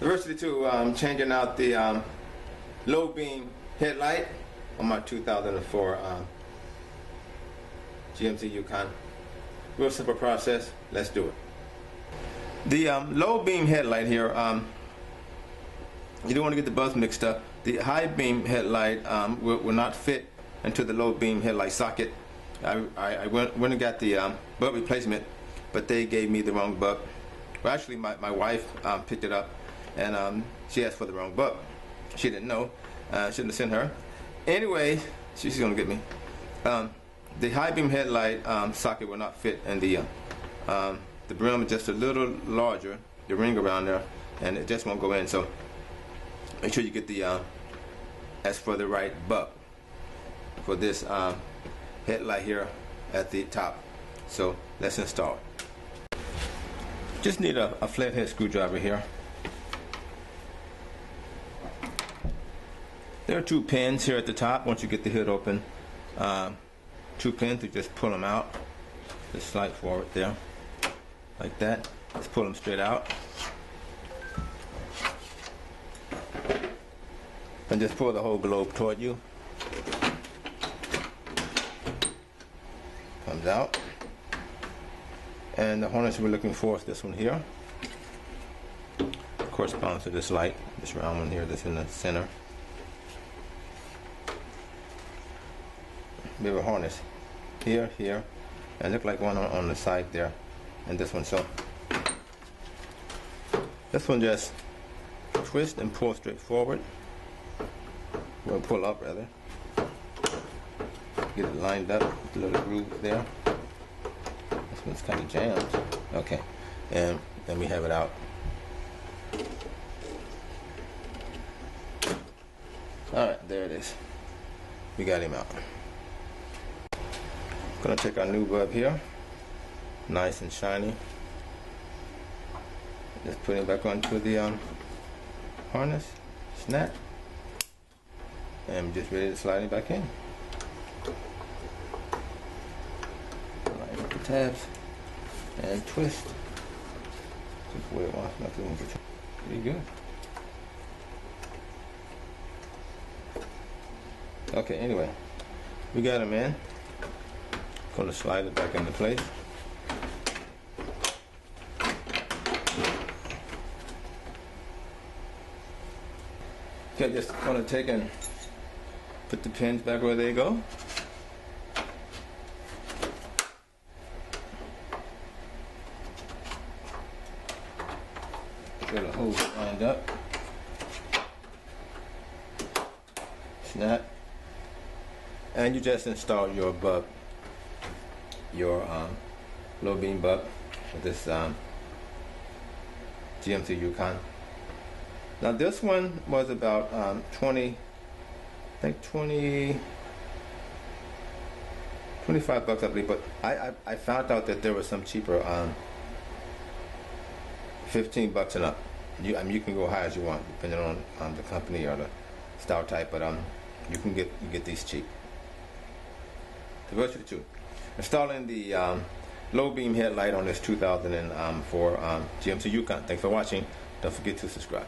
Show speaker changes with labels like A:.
A: Diversity 2, changing out the low beam headlight on my 2004 GMC Yukon. Real simple process. Let's do it. The low beam headlight here, you don't want to get the bulbs mixed up. The high beam headlight will not fit into the low beam headlight socket. I went and got the bulb replacement, but they gave me the wrong bulb. Well, actually, my wife picked it up, and she asked for the wrong bulb. She didn't know. Shouldn't have sent her. Anyway, she's gonna get me. The high beam headlight socket will not fit in the brim is just a little larger, the ring around there, and it just won't go in. So make sure you get the as for the right bulb for this headlight here at the top. So let's install it. Just need a flathead screwdriver here. There are 2 pins here at the top. Once you get the hood open, 2 pins, you just pull them out. Just slide forward there, like that. Just pull them straight out. And just pull the whole globe toward you. Comes out. And the harness we're looking for is this one here. Corresponds to this light, this round one here that's in the center. We have a harness here, here, and look like one on the side there, and this one. So this one just twist and pull straight forward. We'll pull up rather. Get it lined up with the little groove there. This one's kind of jammed. Okay, and then we have it out. All right, there it is. We got him out. Gonna take our new bulb here, nice and shiny. Just put it back onto the harness, snap, and I'm just ready to slide it back in. Line up the tabs and twist. Just the way it wants, not too much. Pretty good. Okay, anyway, we got them in. Going to slide it back into place. Okay, just going to take and put the pins back where they go. Get a hose lined up. Snap. And you just install your bulb. Your low beam bulb with this GMC Yukon. Now this one was about 25 bucks, I believe, but I found out that there was some cheaper, 15 bucks and up. You can go high as you want depending on the company or the style type, but you get these cheap. Diversity 2. Installing the low beam headlight on this 2004 GMC Yukon. Thanks for watching. Don't forget to subscribe.